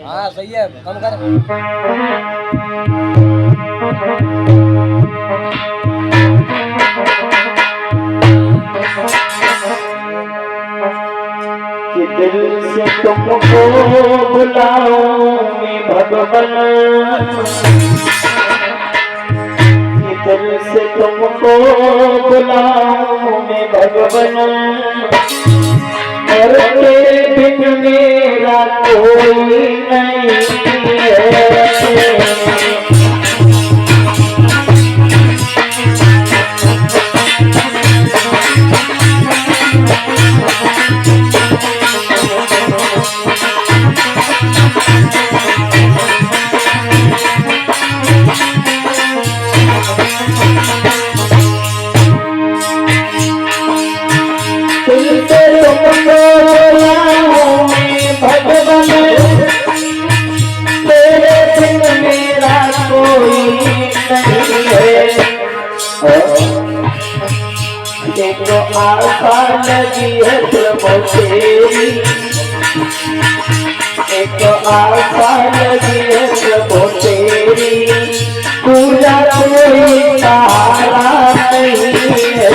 हाँ सही है, कम कर। कि दिल से तुमको बुलाऊं मैं भगवान, कि दिल से तुमको बुलाऊं मैं भगवान, और तेरे बिन मेरा कोई नहीं है। देखो आशा लगी है प्रभु तेरी, एक आशा लगी है प्रभु तेरी, पूजा कोई सहारा नहीं है।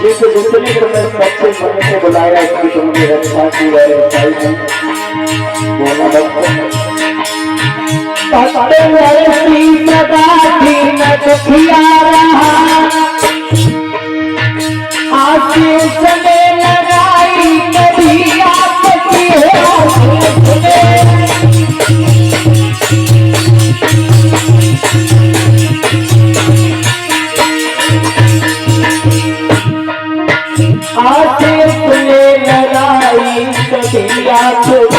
जिसने तुम्हें सच्चे मन से बुलाया इसकी तुमने रक्षा की है, बोला आशीष में लगाई कभी आपकी आशीष में लगाई कभी आपकी,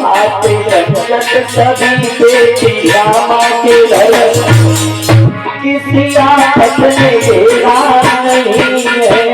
आते रंगत सभी बेटी रामा के घर, किसी आफत में घेरा नहीं है।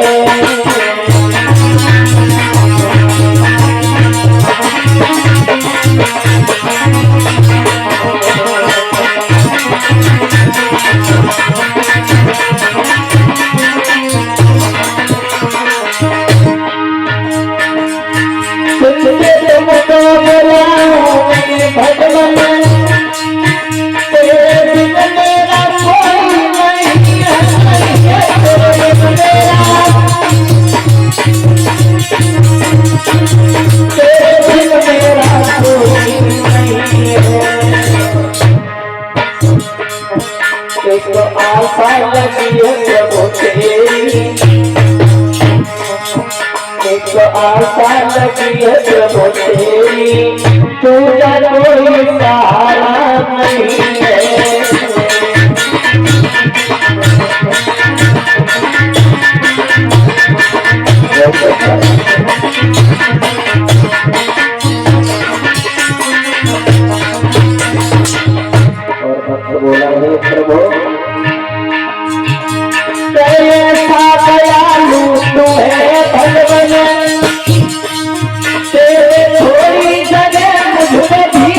आशा लगी है प्रभु तेरी, एक आशा लगी है प्रभु तेरी, पूजा कोई सहारा नहीं है। और भक्त बोला है प्रभु दयालु तू है भगवान, तेरे थोड़ी जगह मुझे भी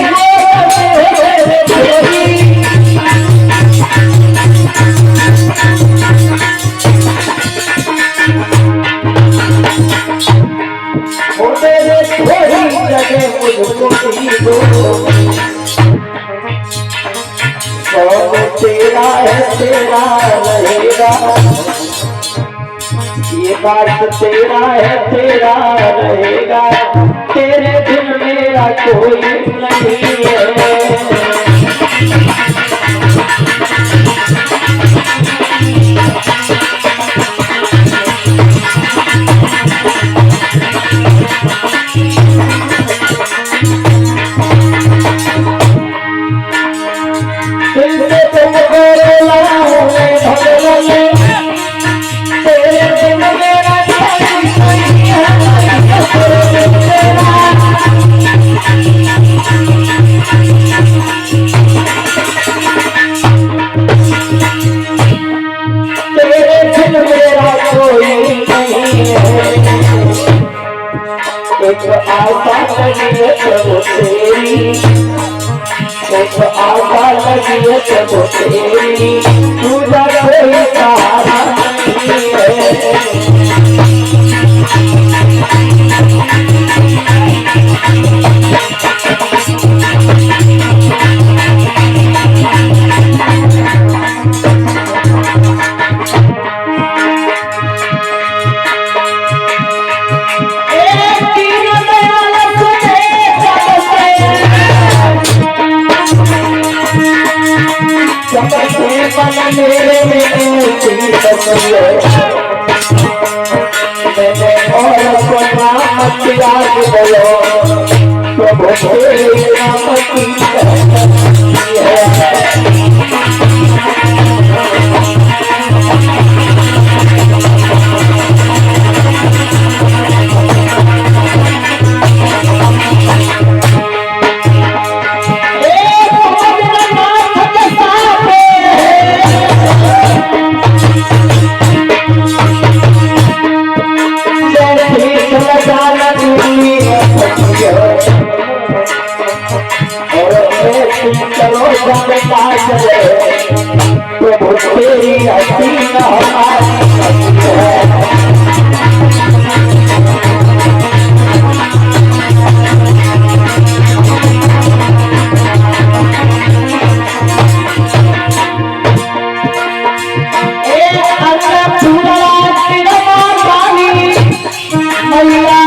तेरा है तेरा रहेगा, ये बात तेरा है तेरा रहेगा, तेरे बिन मेरा कोई नहीं है। तो आशा लगी सब तेरी, तुझा कोई सहारा नहीं है। मेरे मैंने और को नाम त्याग दो, प्रभु तेरे नाम की है। प्रभु तेरी असीम हमारी मैया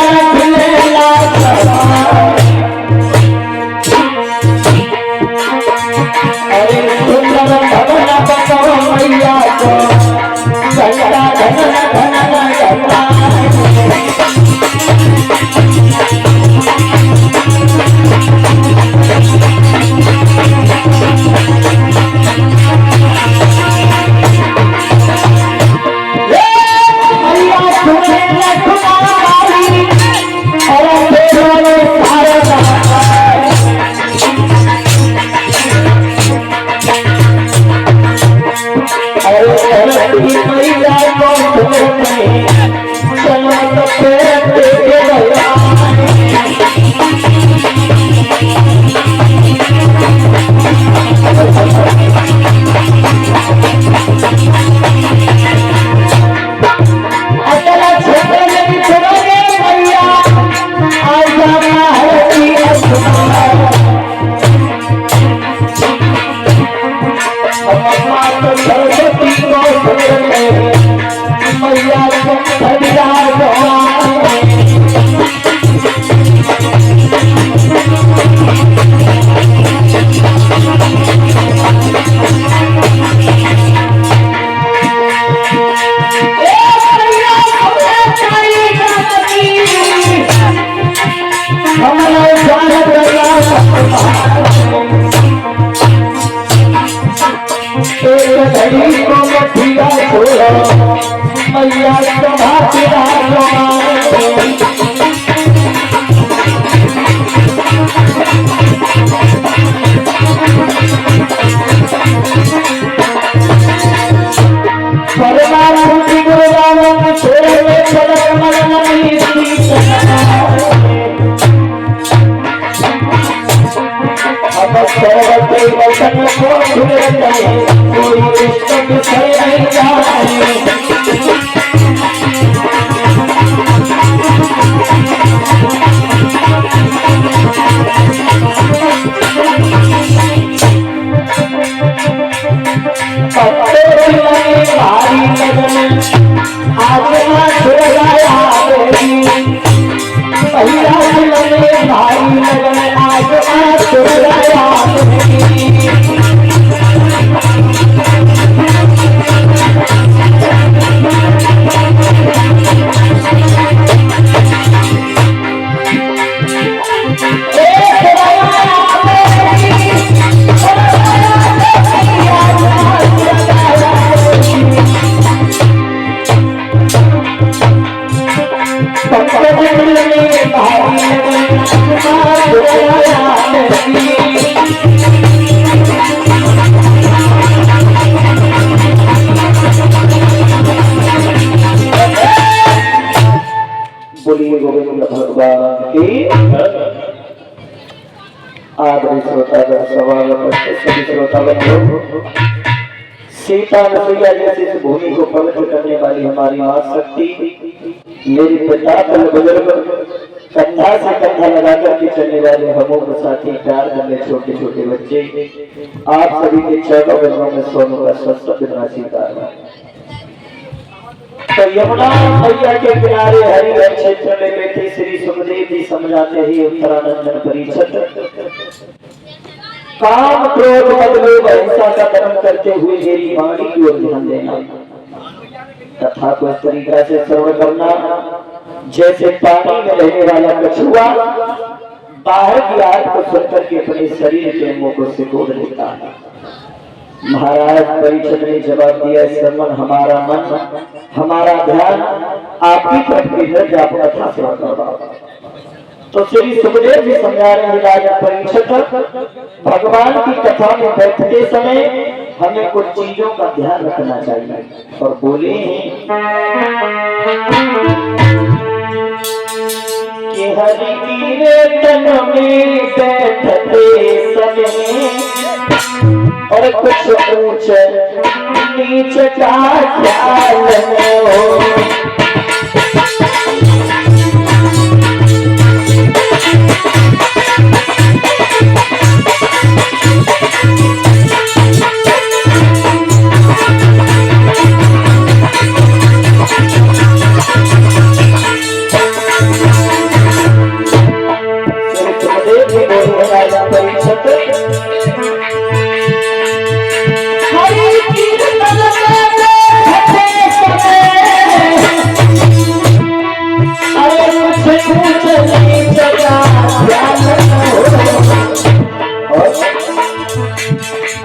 श्रोतागण सवाल सभी श्रोतागण को सीता मैया जैसे इस भूमि को पवित्र करने वाली हमारी मां शक्ति, मेरे पिता बल बुजुर्ग कंधा से कंधा लगा करके चलने वाले हमों के साथी प्यार करने छोटे छोटे बच्चे, आप सभी के चरणों गजों में सोनों का स्वस्थ विनाशीकार। तो यमुना मैया के किनारे हरिहर क्षेत्र में बैठे श्री सुखदेव जी समझाते ही उत्तरानंदन परिषद काम क्रोध मद लोभ अहिंसा का कर्म करते हुए मेरी वाणी की ओर ध्यान देना, कथा को इस तरीका से श्रवण करना जैसे पानी में रहने वाला कछुआ बाहर की आग को सुनकर के अपने शरीर के अंगों को सिकोड़ लेता है। महाराज परीक्षित ने जवाब दिया, श्रवण हमारा मन हमारा ध्यान आपकी तरफ केंद्रित, आप कथा श्रवण करवाओ। तो श्री सुखदेव जी समझा रहे हैं राजा परीक्षित, भगवान की कथा में बैठते समय हमें कुछ चीजों का ध्यान रखना चाहिए। और बोले कि हरि की तन में बैठते समय और कुछ ऊंच नीच का ख्याल हो,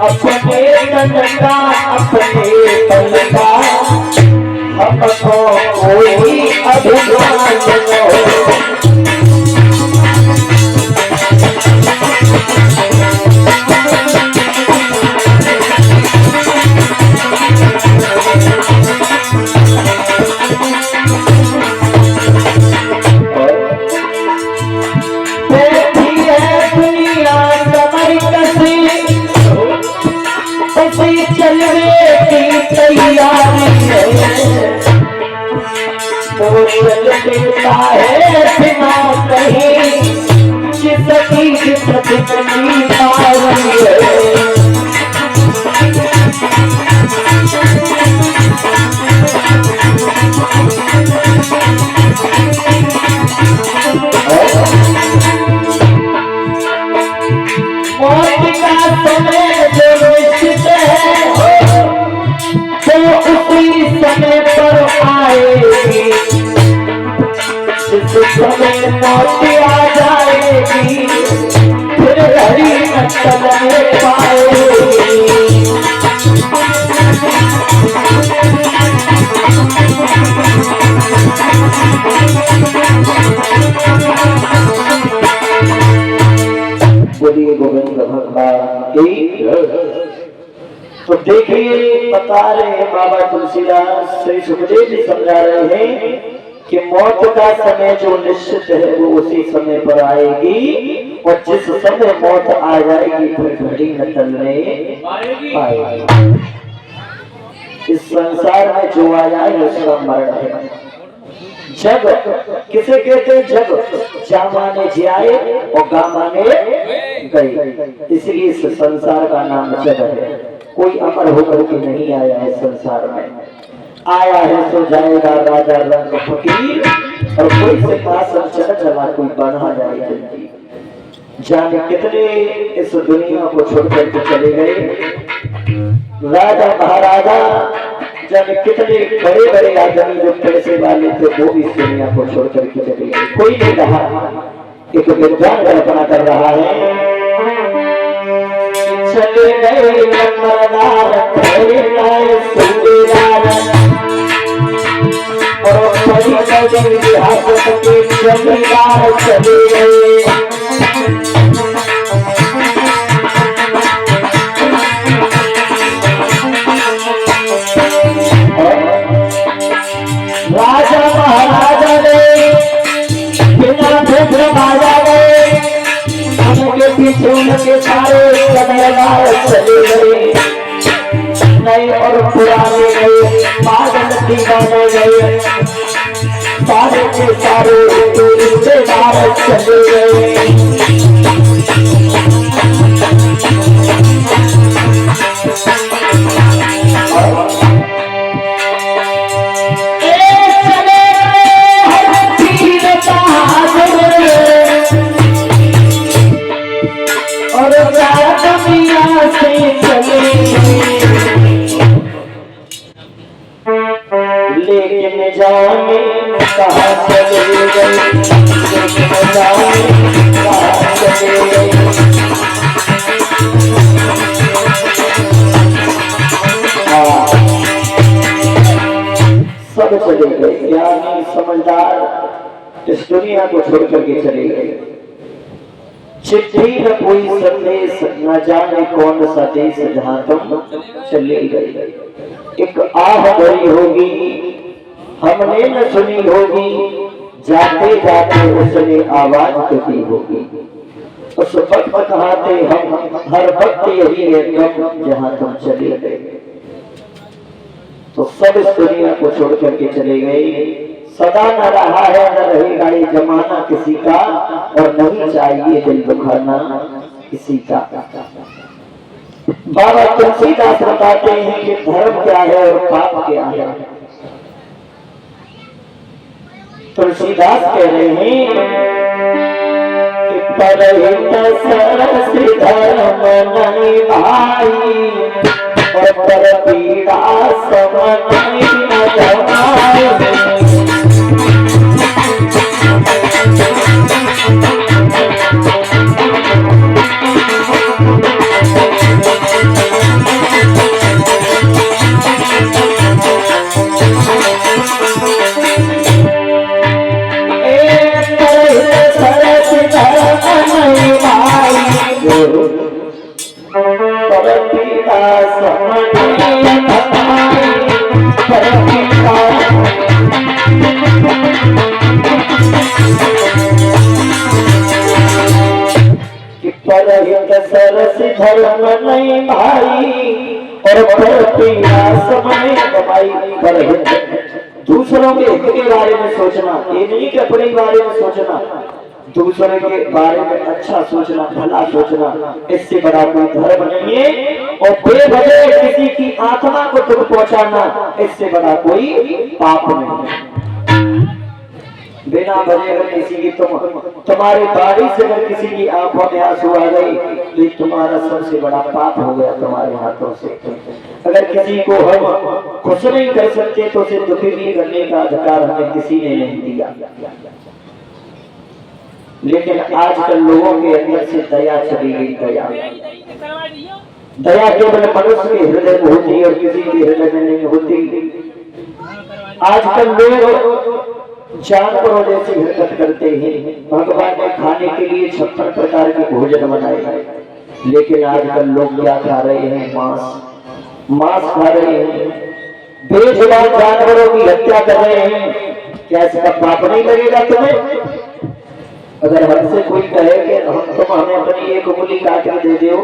अपने पल का हमको कोई अभिमान देता है बिना कहीं जिसकी प्रतिपत्ति पावनी है। मौत का समय जो निश्चित है तो उसी समय पर आएगी, जिस समय मौत आ जाएगी फिर हरी नकल में पाएगी। बोलिए गोविंद भगवान की। तो देखिए बता रहे हैं बाबा तुलसीदास, श्री सुखदेव जी समझा रहे हैं कि मौत का समय जो निश्चित है वो उसी समय पर आएगी, और जिस समय मौत आ जाएगी फिर घड़ी न टलने पाएगी। इस संसार में जो आया है उसका मरण है। जग किसे कहते हैं? जग जा माने जाए और गा माने गई, इसलिए इस संसार का नाम जग है। कोई अमर होकर के नहीं आया है संसार में, आया है सो जाएगा राजा रंग फकीर, और कोई सिंहासन चढ़ चला कोई बना जाए जल्दी। जाने कितने इस दुनिया को छोड़कर के चले गए राजा महाराजा, जाने कितने बड़े बड़े आदमी जो पैसे वाले थे वो भी इस दुनिया को छोड़कर के चले गए। कोई नहीं रहा। एक विद्वान कल्पना कर रहा है, चले गए नंबरदार और बड़ी बड़ी रियासत के जमींदार चले गए। राजा महाराजा ने बिना भूख मारा गए, उनके पीछे उनके साथ सारे कदरदार चले गए, नए और पुराने गए, पागल दीवाने गए, सारे के सारे रिश्तेदार चले गए। लेकिन जाने कहाँ चले गए, लेकिन जाने कहाँ चले गए। सब चले गए, ज्ञानी समझदार इस दुनिया को छोड़ करके चले गए। चिट्ठी न कोई संदेश, न जाने कौन सा देश जहां तुम चले गए। एक आह भरी होगी, हमने न सुनी होगी, जाते जाते उसने आवाज कही होगी। उस वक्त कहते हम हर वक्त यही है गम जहां तुम चले गए। तो सब इस दुनिया को छोड़ करके चले गए। सदा न रहा है न रहेगा ये जमाना किसी का, और नहीं चाहिए दिल दुखाना किसी का। बाबा तुलसीदास बताते हैं कि धर्म क्या है और पाप क्या है। तुलसीदास कह रहे हैं कि परहित सरस धर्म नहीं भाई, और पर पीड़ा सम नहीं न जमाई। सरस धर्म नहीं भाई, और समय कमाई पर दूसरों के हित के बारे में सोचना, ये नहीं कि अपने बारे में सोचना, दूसरे के बारे में अच्छा सोचना, भला सोचना, इससे बड़ा कोई धर्म नहीं है। और बेवजह किसी की आत्मा को दुख पहुंचाना, इससे बड़ा कोई पाप नहीं है। बिना वजह अगर किसी की तुम्हारे बारिश से अगर किसी की आंखों में आंसू आ गई, तो तुम्हारा सबसे बड़ा पाप हो गया तुम्हारे हाथों से। अगर किसी को हम खुश नहीं कर सकते तो उसे दुखी भी करने का अधिकार हमें किसी ने नहीं दिया। लेकिन आजकल लोगों के अंदर से दया चली गई। दया केवल मनुष्य के हृदय में होती है और किसी के हृदय में नहीं होती। आजकल लोग जानवरों जैसी हरकत करते हैं। भगवान ने खाने के लिए 56 प्रकार के भोजन बनाए, लेकिन आजकल लोग क्या खा रहे हैं? मांस खा रहे हैं, बेजुबान जानवरों की हत्या कर रहे हैं। क्या इसका पाप नहीं लगेगा तुम्हें? अगर हमसे कोई कहे कि तुम हमें अपनी एक उंगली काट के दे दो,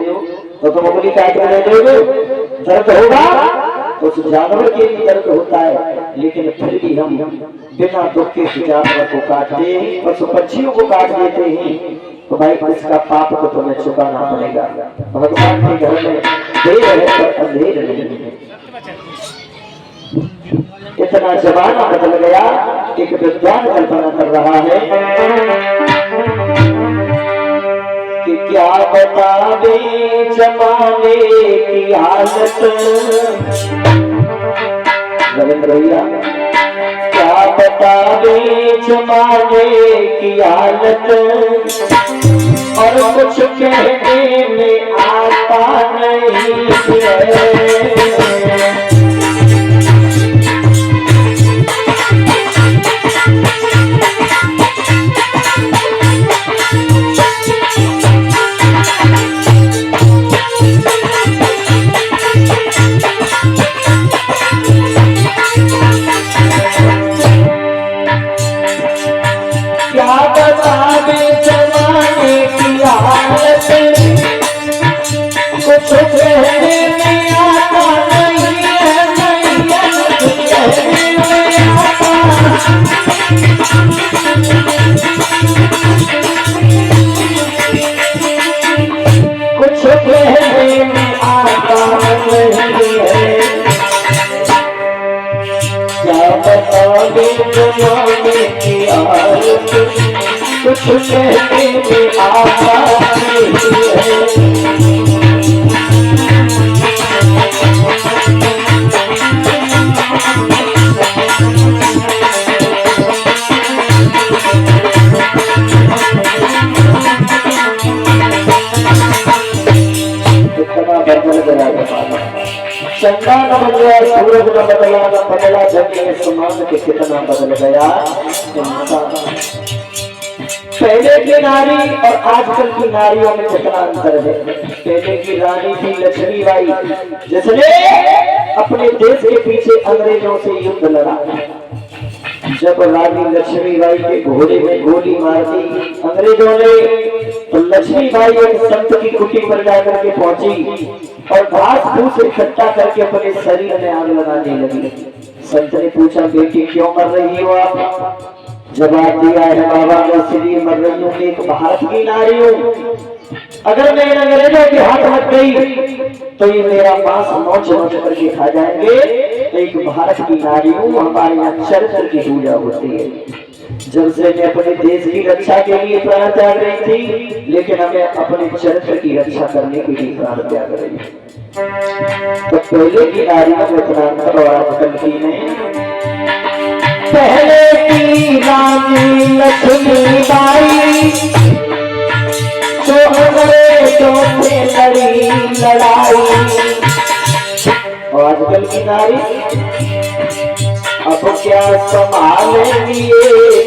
तो तुम उंगली काट के दे दोगे? दर्द होगा? तो उस जानवर के भी दर्द होता है, लेकिन फिर भी हम बिना दुख के जानवर को काटते हैं, पशु पक्षियों को काट देते हैं। तो भाई इसका पाप को तुम्हें चुकाना पड़ेगा। भगवान के घर में देर है पर अंधेर नहीं है। इतना जमाना बदल गया, एक विद्वान कल्पना कर रहा है कि क्या बतावे जमाने की हालत। रविंद्र भैया, क्या बतावे जमाने की हालत, और कुछ कहने में आता नहीं है। कहने में आता नहीं है, नैया कुछ कहने में आता। कुछ कहने में आता नहीं है, क्या बतावे जमाने की आदत, कुछ कहने में आता नहीं है। चंदा न बदला, सूरज न बदला, न बदला जमीन आसमान के कितना बदल गया इंसान। पहले की नारी और आजकल की नारियों में कितना अंतर है। पहले की रानी थी लक्ष्मीबाई, जिसने अपने देश के पीछे अंग्रेजों से युद्ध लड़ा। जब रानी लक्ष्मीबाई के घोड़े में गोली मार दी अंग्रेजों ने, तो लक्ष्मीबाई एक संत की कुटी पर जाकर के पहुंची और घास फूस इकट्ठा करके अपने शरीर में आग लगाने लगी। संत ने पूछा, बेटी क्यों मर रही हो आप? जवाब दिया है, बाबा मैं इसलिए मर रही हूँ, एक भारत की नारी हूँ, अगर मैं इन अंग्रेजों के हाथ लग गई तो ये मेरा मांस नोच नोच करके खा जाएंगे। एक भारत की नारी हूँ, हमारे यहाँ चरित्र की पूजा होती है। जब से मैं अपने देश की रक्षा के लिए प्राण त्याग रही थी, लेकिन हमें अपने चरित्र की रक्षा करने के लिए प्राण त्याग रही है। तो पहले की नारियों में इतना अंतर और आजकल की नहीं। पहले की रानी लक्ष्मीबाई जो अंग्रेजों से लड़ी लड़ाई, और आजकल की नारी अब क्या संभालेंगी ये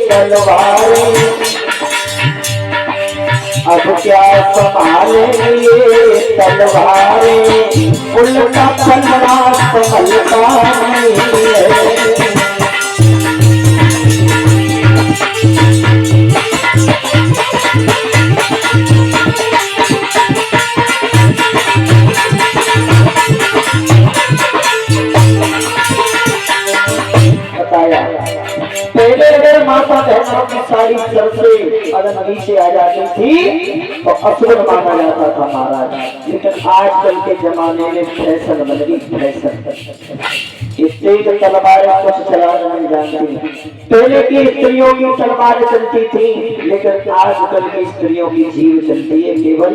तलवारें, अब क्या संभालेंगी ये तलवारें, उल्टा पलड़ा संभलता नहीं है। पहले अगर माता बहनों की साड़ी सर से अगर नीचे आ जाती थी तो असुर माना जाता था महाराज, लेकिन आजकल के जमाने में फैशन बन गई, फैशन। इतनी तलवारें कुछ चलाना नहीं जानती। पहले की स्त्रियों की तलवारें चलती थी, लेकिन आजकल की स्त्रियों की जीव चलती है, केवल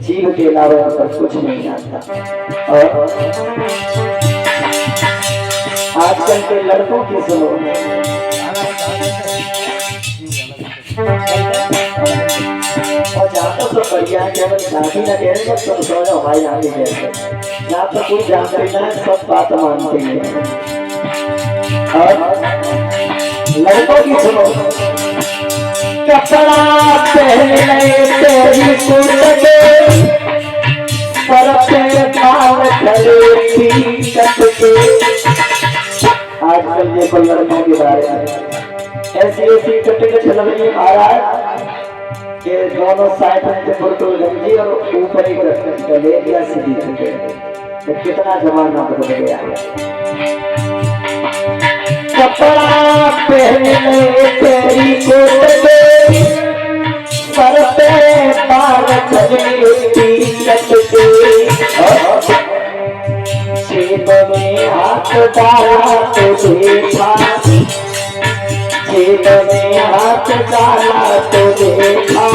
जीव के अलावा पर कुछ नहीं आता। और आजकल के लड़कों की सुनो, और जहाँ तक तो बढ़िया है, केवल शादी न कह रहे सब समझो हमारे यहाँ के जैसे, जहाँ तक कुछ जानकारी ना सब बात मानते हैं। और लड़कों की सुनो, कपड़ा पहने तेरी सूरत पर पे बाल खड़े पीछत के। आजकल देखो लड़कों के बारे में ऐसी ऐसी कटिंग चल रही है महाराज के दोनों साइड में बिल्कुल गंजी और ऊपर ही गले या सीधी करते हैं। तो कितना जमाना बदल गया है। कपड़ा पहने तेरी कोट सर पे बाल खड़े पीछत के, जेब में हाथ डाला तो देखा, जेब में हाथ डाला तो देखा,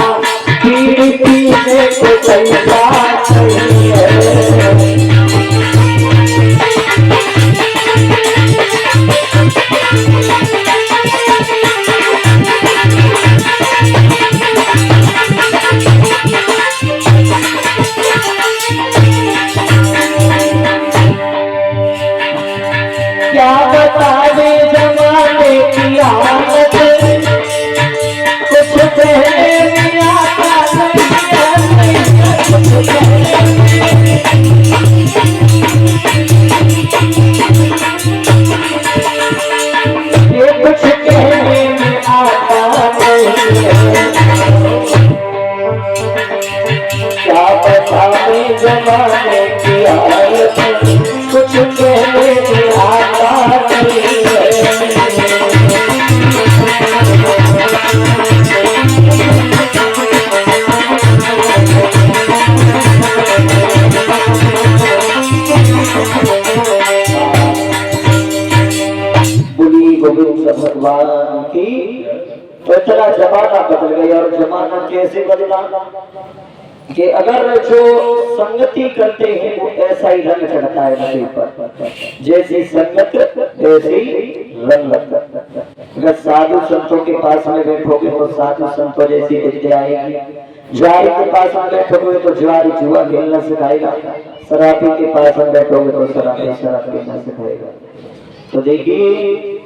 पीड़ पीने को चलता नहीं है। क्या बतावे जमाने की हालत, कुछ कहने में आता नहीं ये कुछ कहने में आता नहीं है। क्या बतावे जमाने की। तो इतना जमाना बदल गया। और जमाना कैसे बदला कि अगर जो संगति करते हैं वो ऐसा ही रंग चढ़ता है नदी पर, जैसी संगत ऐसी रंगत। अगर साधु संतों के पास में बैठोगे तो साधु संतों जैसी विद्या आएगी। ज्वारी के पास में बैठोगे तो ज्वारी जुआ खेलना सिखाएगा। शराबी के पास में बैठोगे तो शराबी शराब पीना सिखाएगा। तो देखिए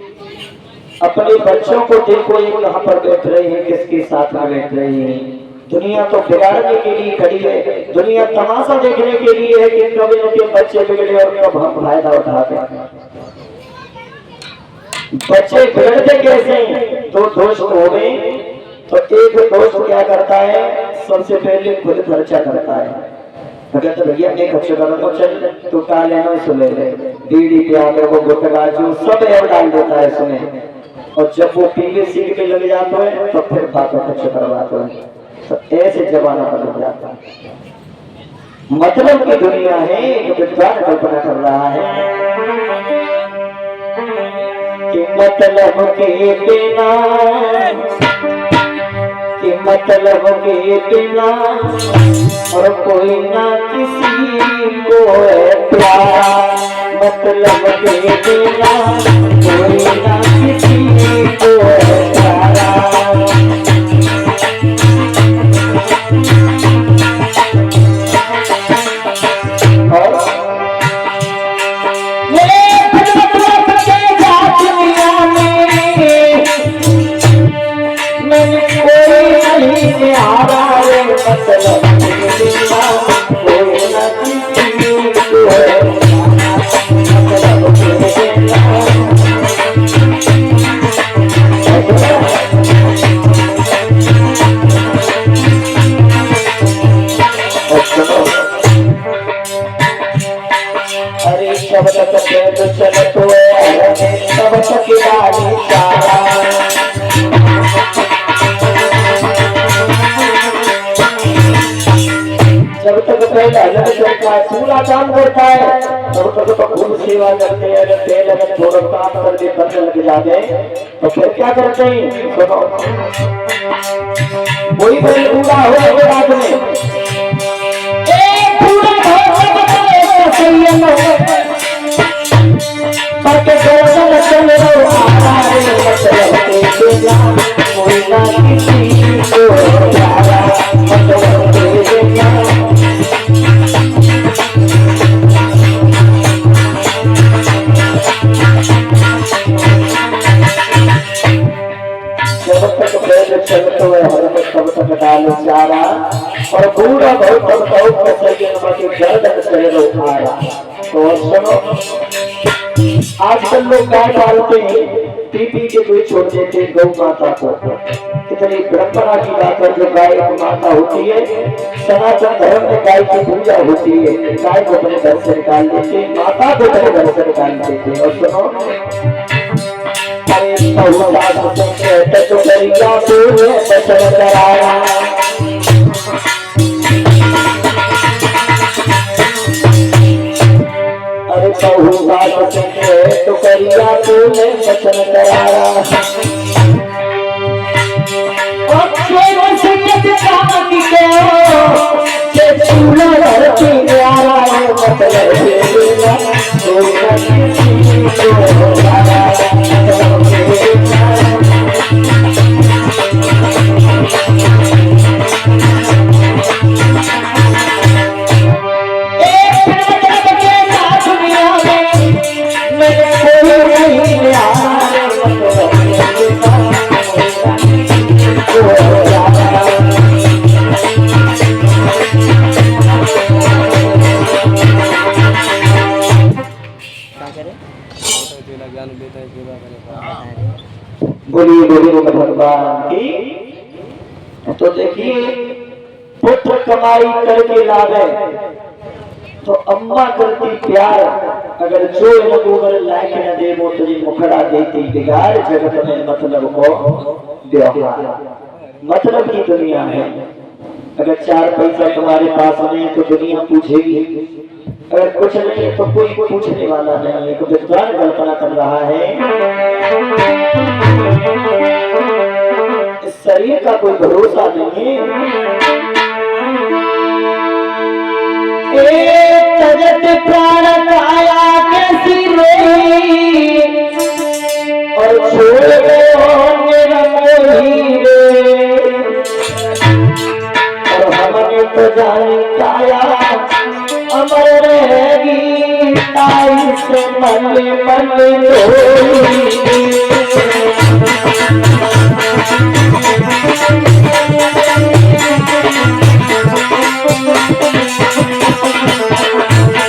अपने बच्चों को देखो, ये कहाँ पर बैठ रहे हैं, किसके साथ में बैठ रहे हैं। दुनिया तो बिगाड़ने के लिए खड़ी है, दुनिया तमाशा देखने के लिए है कि कब इनके बच्चे बिगड़े और कब हम फायदा उठाते हैं। बच्चे बिगड़ते कैसे हैं? तो दोस्त हो गए तो एक दोस्त क्या करता है, सबसे पहले खुद खर्चा करता है। अगर तो भैया मैं खर्च करूंगा, चल तो का लेना सुन ले, बीड़ी प्याज वो गुटखा जो सब एव डाल देता है सुने। और जब वो पीले सीख के लग जाते हैं तो फिर बातों खर्च करवाते हैं। तो ऐसे जमाना बदल जाता है। मतलब की दुनिया है, जो विद्वान कल्पना कर रहा है कि मतलब के बिना, कि मतलब के बिना और कोई ना किसी को है प्यार। मतलब के बिना कोई ना किसी को है प्यारा। जब तक पेड़ चलत है तब तक गाड़ी चारा। जब तक पेड़ अलग चलता है, पूरा काम करता है, तब तक तो खूब सेवा करते हैं। अगर पेड़ अगर थोड़ा काम करके करने लग जाते तो फिर क्या करते हैं? सुनो, वही पेड़ पूरा हो गए रात में चारा और पूरा बहुत तो सुनो, आजकल लोग गाय पालते हैं, पी के कोई छोड़ देते गौ माता को। कितनी परंपरा की बात है, जो गाय की माता होती है, सनातन धर्म में गाय की पूजा होती है। गाय को अपने घर से निकाल देते, माता को अपने घर से निकाल देते। और सुनो, अरे बहु बात से तो करिया तूने वचन कराया। बोलिए बोलिए भगवान की। तो देखिए, पुत्र कमाई करके लावे तो अम्मा करती प्यार। अगर जो इनको लायक न दे वो तुझे मुखड़ा देती बिगाड़। जगत में मतलब को व्यवहार, मतलब की दुनिया है। अगर 4 पैसा तुम्हारे पास नहीं तो दुनिया पूछेगी अगर कुछ नहीं तो कोई पूछने वाला नहीं है। विद्वान कल्पना कर रहा है इस शरीर का कोई भरोसा नहीं है। तजत प्राण काया कैसी रोई और छोड़ गए और हमने तो जानी काया अमर रहेगी ताई से मन मन लोई।